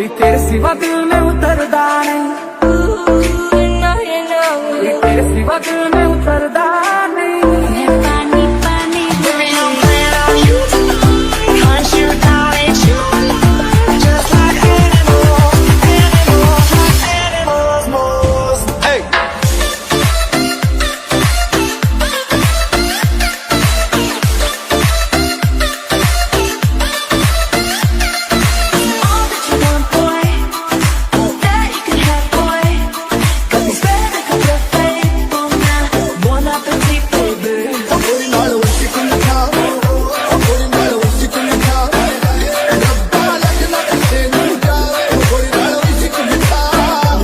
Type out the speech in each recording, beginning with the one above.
कोई तेरे सिवा दिल में उतरदा नहीं, कोई तेरे सिवा दिल में उतरदा नहीं। पानी पानी baby I'm playing on you, hunt you down and you just like animals, animals, like animals, moles. Hey. All that you want, boy, all that you can have, boy. Got me spending a couple of faithful now. Bon appetit, baby. Putting all the whiskey on the top. Putting all the whiskey on the top. Rabba like a lot of sin. Putting all the whiskey on the top.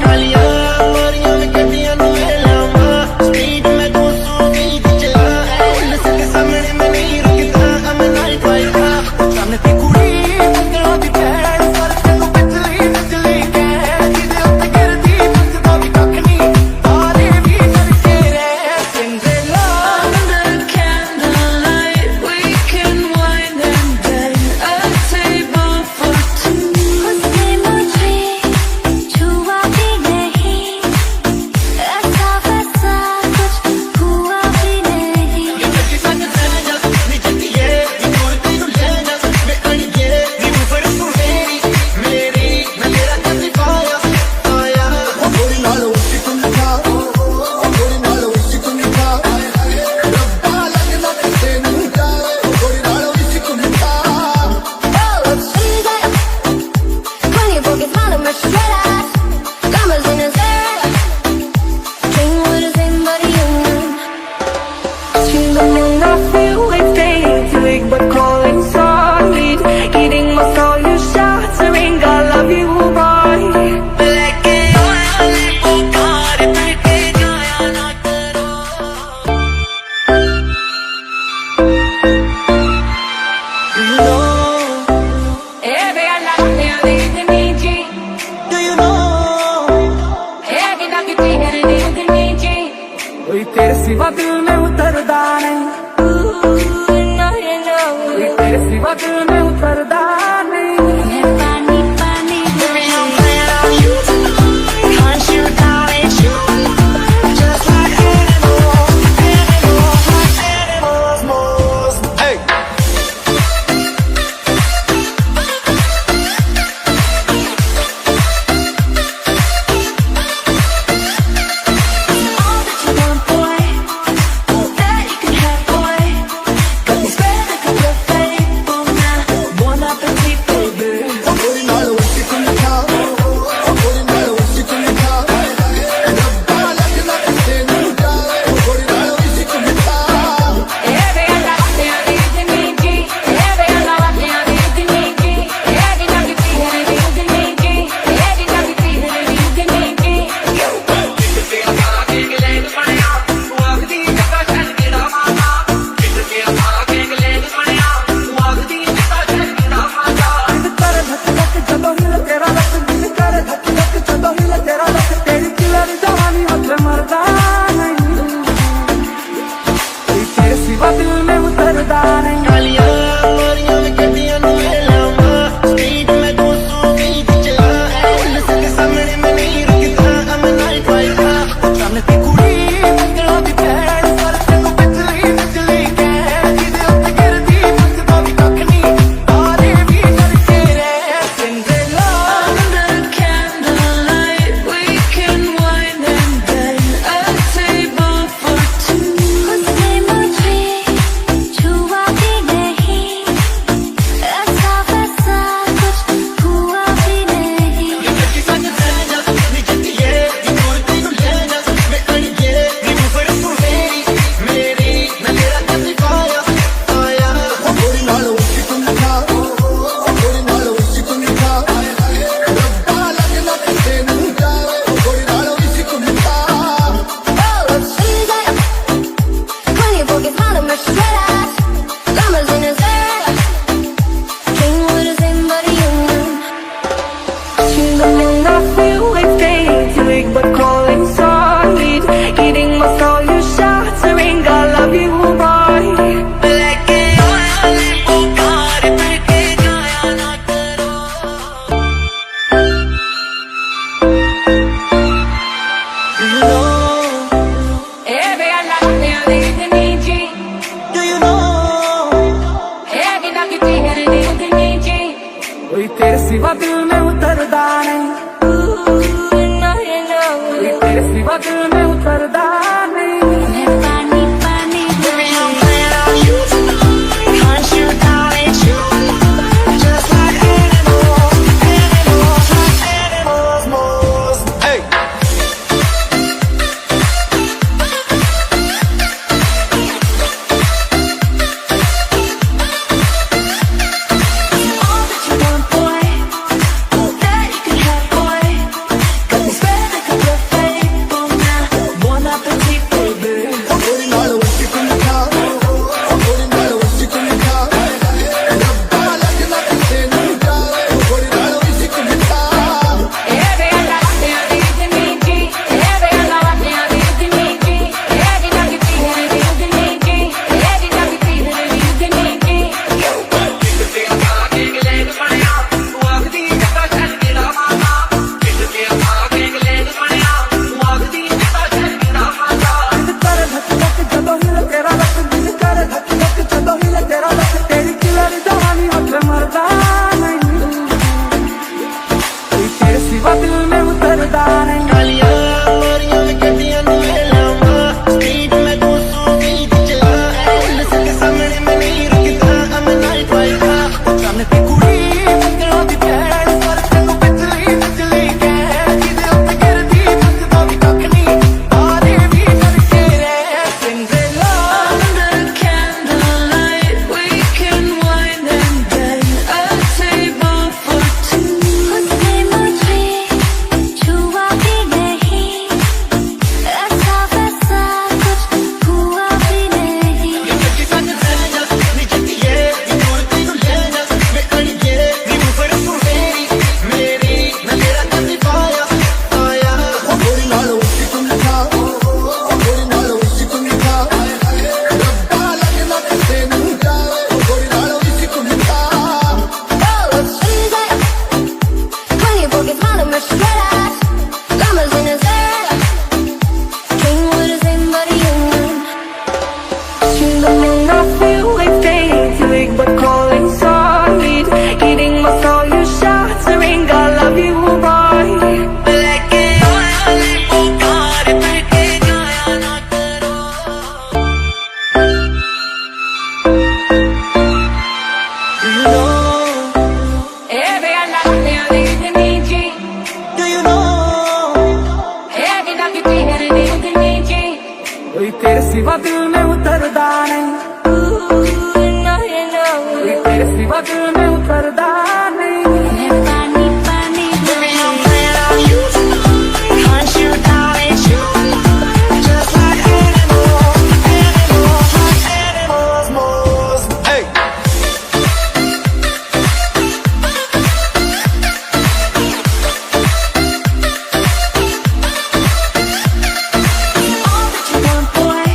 कालियां मोरियां में गड्डियां नु Lama, speed में 200 की चला, police के सामने मैं नहीं रुकता, I'm a night rider। सामने ती कुड़ी बंगलों दी पैर, पर तेनू बिजली बिजली कह, जिदे उत्ते गिरदी बंदा भी कख नहीं, तारे भी करके रह। Cinderella under candlelight, we can wine and dine, a table for two। उसके मुझे छुआ भी नहीं, ऐसा वैसा कुछ हुआ भी नहीं। Putting all the whiskey on the top. Putting all the whiskey on the top. Rabba like a lot of sin. Putting all the whiskey on the top. सुंदर funny porque smile and much better. Cameras in his hair, king with his name but you. Chilling, I feel like daydreaming, but calling solid. Eating my soul, you shattering. I love you, boy. लेके आया ले पुकार, लेके जाया ना करो। Do you know? कोई तेरे सिवा दिल में उतरदा नहीं, कोई तेरे सिवा दिल में उतरदा नहीं। पानी पानी Baby I'm playing on you, hunt you down and you just like animals, animals, like animals, moles. Hey. All that you want, boy, all that you can have, boy. Got me spending a couple of faithful now. Bon appetit, baby. Putting all the whiskey on the top. Putting all the whiskey on the top. Rabba like a lot of sin. Putting all the whiskey on the top. कालियां मोरियां में गड्डियां नु Lama, speed में 200 की चला, police के सामने मैं नहीं रुकता, I'm a night rider। सामने ती कुड़ी बंगलों दी पैर, पर तेनू बिजली बिजली कह, जिदे उत्ते गिरदी बंदा भी कख नहीं, तारे भी करके रह। Cinderella under candlelight, we can wine and dine, a table for two। उसके मुझे छुआ भी कोई तेरे सिवा दिल में उतरदा नहीं, कोई तेरे सिवा दिल में उतरदा नहीं। पानी पानी Baby, I'm playing on you tonight. Hunt you down and chew you alive. Just like animals, animals, like animals, moles. Hey. all that you want, boy. All that you can have, boy. Got me spending a couple of faithful now. Bon appetit, baby. गोरी नाल उसी को लिखा गोरी नाल उसी को लिखा रब्बा लगना किसे नहीं जावे गोरी नाल उसी को लिखा दिल में उतरदा नहीं। कालियां मोरियां में गड्डियां नु लामा स्पीड में 220 चला पुलिस के सामने मैं नहीं रुकता I'm a night rider सामने ते कुड़ी मंगलों दी भैन पर तैनू बिजली बिजली कह किदे उत्ते गिरदी नचदा भी कख नहीं तारे भी करके रह Cinderella Under candlelight, we can wine and dine. A table for two. उसमें मुझे छुआ भी नहीं, ऐसा वैसा कुछ हुआ भी नहीं. कि सच सच नी जतिए नी दूर तेनू ले जा वेखणीए नी मुफड़ तू मेरी मैं तेरा कदी पाया आया गोरी नाल उसी को लिखा गोरी नाल उसी को लिखा रब्बा लगना किसे नहीं जावे गोरी नाल उसी को लिखा Oh, she's like 20 pockets, all of my shredder. Llamas in his hair. King with his name, but he human. The moon I feel like daydreaming, but calling solid. Eating my soul, you shattering. I love you, boy. लेके आया ले पुकार बैठे गाया ना करो You know, do you know कोई तेरे सिवा दिल में उतरदा नहीं, कोई तेरे सिवा दिल में उतरदा नहीं। पानी पानी Baby, I'm playing on you tonight. Hunt you down and chew you alive. Just like animals, animals, like animals, moles. Hey. all that you want, boy.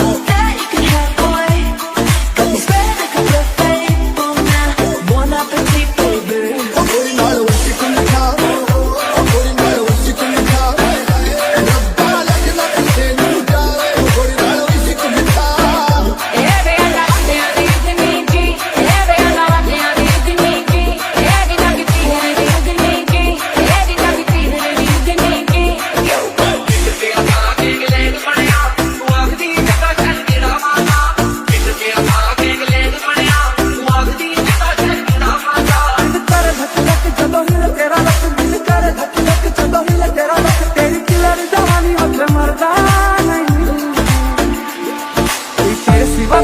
All that you can have, boy. Got me spending a couple of faithful now. Bon appetit, baby. गोरी नाल उसी को लिखा गोरी नाल उसी को लिखा रब्बा लगना किसे नहीं जावे गोरी नाल उसी को लिखा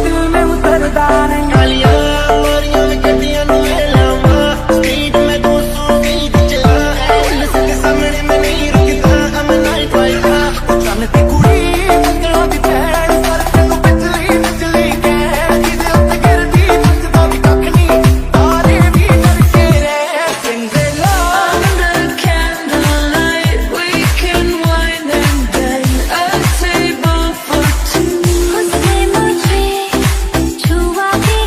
दिल में उतरदा नहीं। कालियां मोरियां में गड्डियां नु लामा स्पीड में 220 चला पुलिस के सामने मैं नहीं रुकता I'm a night rider सामने ते कुड़ी मंगलों दी भैन पर तैनू बिजली बिजली कह किदे उत्ते गिरदी नचदा भी कख नहीं तारे भी करके रह Cinderella Under candlelight, we can wine and dine. A table for two. उसमें मुझे छुआ भी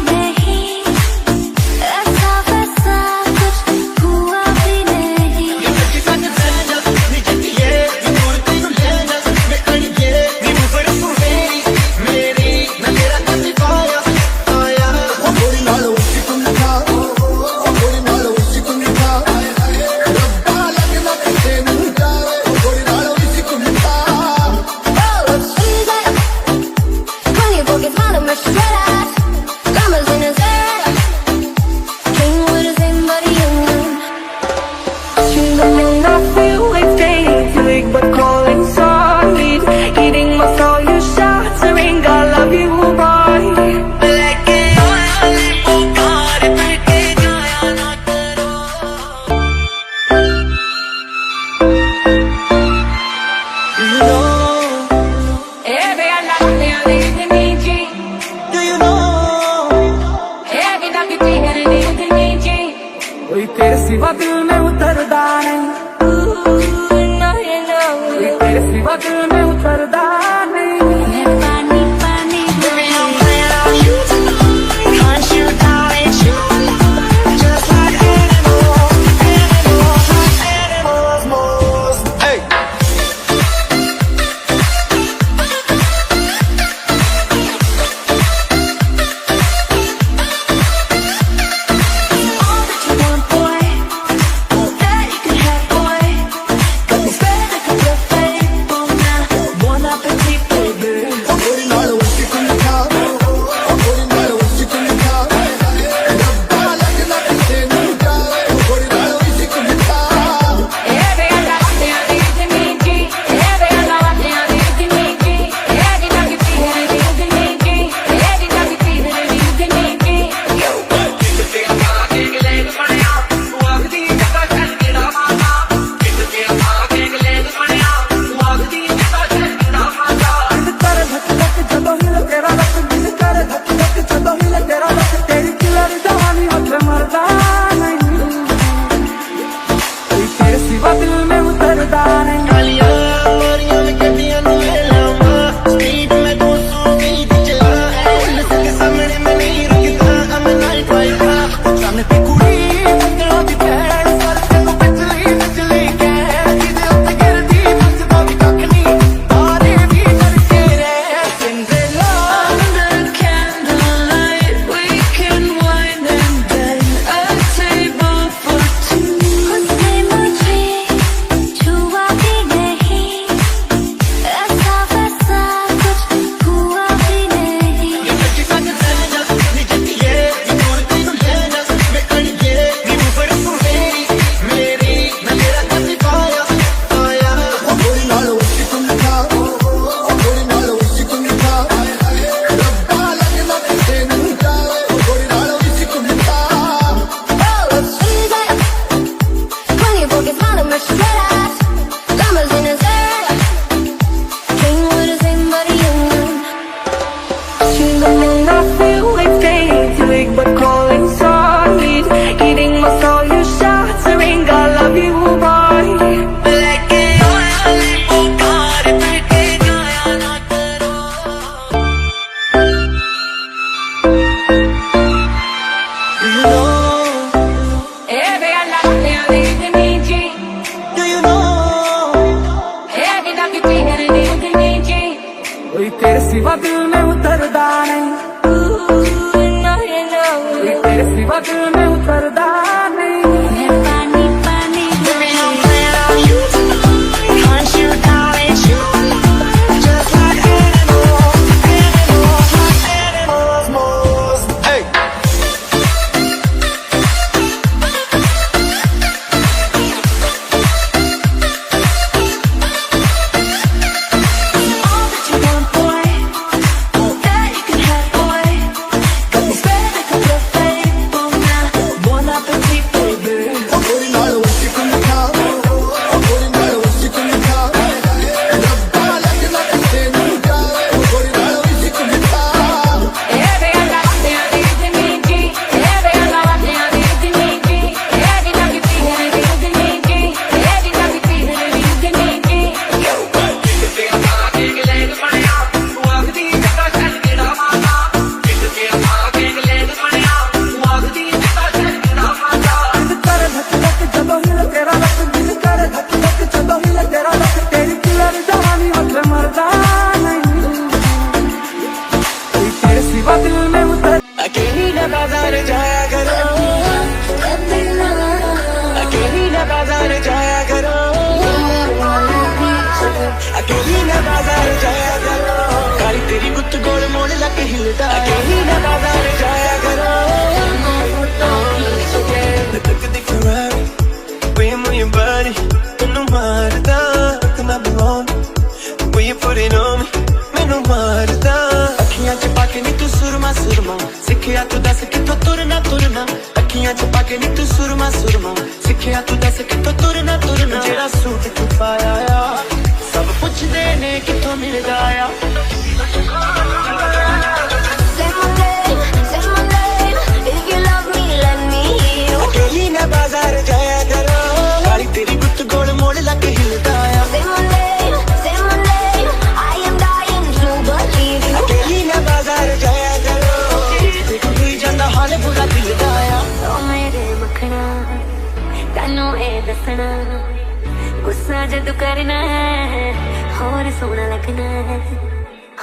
कोई तेरे सिवा दिल में उतरदा नहीं, कोई तेरे सिवा दिल में उतरदा नहीं। पानी पानी Baby, I'm playing on you tonight. Hunt you down and you alive. Just like animals, animals, like animals, moles. Hey. all that you want, boy. All that you can have, boy. Got me spread like a buffet. Oh, now, bon appetit, baby. गोरी नाल उसी को लिखा गोरी नाल उसी को लिखा रब्बा लगना किसे नूं जावे गोरी नाल उसी को लिखा दिल में उतरदा नहीं। कालियां मोरियां में गड्डियां नूं ले लावां स्पीड में 220 चला पुलिस के सामने मैं नहीं रुकदा I'm a night driver सामने ते कुड़ी बंगलों दी पैर सड़क को बिजली बिजली कह किदे उत्ते गिरदी बसदा भी कख नहीं तारे भी करके रह Cinderella, Under candlelight, we can wine and dine. A table for two. उसने मुझे छुआ भी नहीं, ऐसा वैसा कुछ हुआ भी नहीं. ये सच्ची सच है जब नी जतिए ये दूर ती ले जा मैं कणिए नी ऊपर तू मेरी मैं तेरा कभी पाया पाया गोरी नाल उसी को लिखा गोरी नाल उसी को लिखा रब्बा लगना किसे नूं जावे गोरी नाल उसी को लिखा Oh, she's like 24 gets mad at my shredders. Diamonds in his hair. King with his name, but a young one. I feel like daydream, but calling solid. Eating my soul, you shots a ring. I love you, boy. लेके आया वो car पे गया ना करो You know, do you know कोई तेरे सिवा दिल में उतरदा नहीं, कोई तेरे सिवा दिल में उतरदा नहीं। पानी पानी Baby, I'm playing on you tonight. Hunt you down and you alive. Just like animals, animals, like animals, moles. Hey. all that you want, boy. All that you can have, boy. Got me spread like a buffet. Oh, now, bon appetit, baby. गोरी नाल उसी को लिखा गोरी नाल उसी को लिखा रब्बा लगना किसे नूं जावे गोरी नाल उसी को लिखा दिल में उतर अकेली न बाजार जाया करो अकेली न बाजार जाया करो अकेली न बाजार जाया करो काली तेरी गुत्त गोल मोड़ लग हिलदा अकेली न बाजार जाया करो तक दिख Ferrari way move your body मैनू मारदा ना बुलाऊं way you put it on me मैनू मारदा अखियां च पाके नी तू सुरमा सुरमा सिखिया तू दस किथों तुरना तुरना अखियां च पाके नी तू सुरमा सुरमा सिखिया तू दस किथों तुरना तुरना जेड़ा सूट तू पाया आ सब पुछदे ने किथों मिलदा आ Say my name, if you love me, let me hear you. अकेली न बाजार दसना गुस्सा जद करना है होर सोना लगना है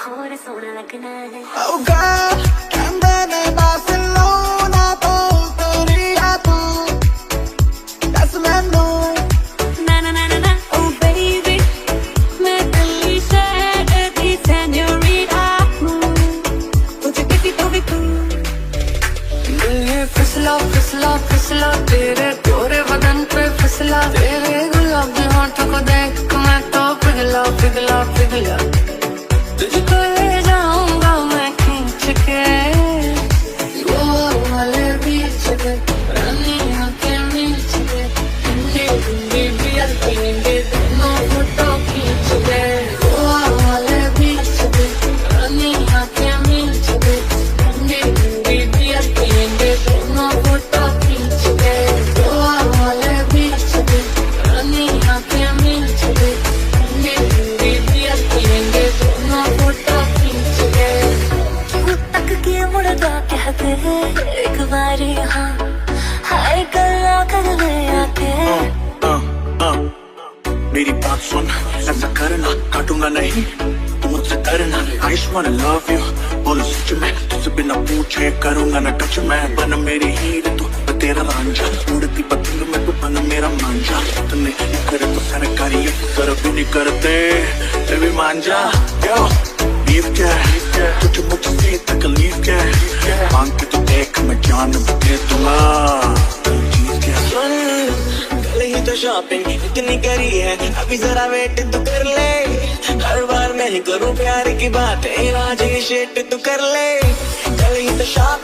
होर सोना लगना है Oh girl, ਕਹਿੰਦੇ ਨੇ ਬਾਰਸੀਲੋਨਾ ਤੋਂ ਤੇਰੀ ਆ ਤੂੰ ਦੱਸ ਮੈਨੂੰ na na na na na oh baby मैं दिल्ली शहर की señorita हूँ तुझे किसी तो भी तू ये फिसला फिसला फिसला तेरे गोरे बदन पे फिसला तेरे गुलाबी होंठों को देख मैं तो पिघला पिघला पिघला तुझको ले जाऊंगा मैं खींच के गोवा वाले बीच पे रानियों के बीच पे ठंडी ठंडी बियर पीएंगे दोनों फोटो खींच के गोवा वाले बीच पे रानियों के बीच पे ठंडी ठंडी बियर पीएंगे दोनों फोटो खींच के गोवा वाले बीच पे रानियों के बीच पे ठंडी ठंडी बियर पीएंगे दोनों फोटो खींच के तक के मुड़दा कहते एक बार यहाँ हाय गल्ला कर ले आके मेरी बात सुन ऐसा करना काटूंगा नहीं तू मुझसे डरना I just wanna love you बोलो सच में तुझसे बिना पूछे करूंगा ना टच मैं बन मेरी हीर तू मैं तेरा रांझा उड़ती पतंग में तू बन मेरा मांझा तूने ये करे तो सरकारी कर भी नहीं करते फिर भी मांझा yo लीव क्या तुझे मुझसे तकलीफ क्या मांग के तो देख मैं जान दे दूंगा चीज क्या सुन कल ही तो शॉपिंग इतनी करी है अभी जरा वेट तो कर ले हर बार मैं ही करूँ प्यार की बात आज ही शेट तो कर ले कल ही तो शॉपिंग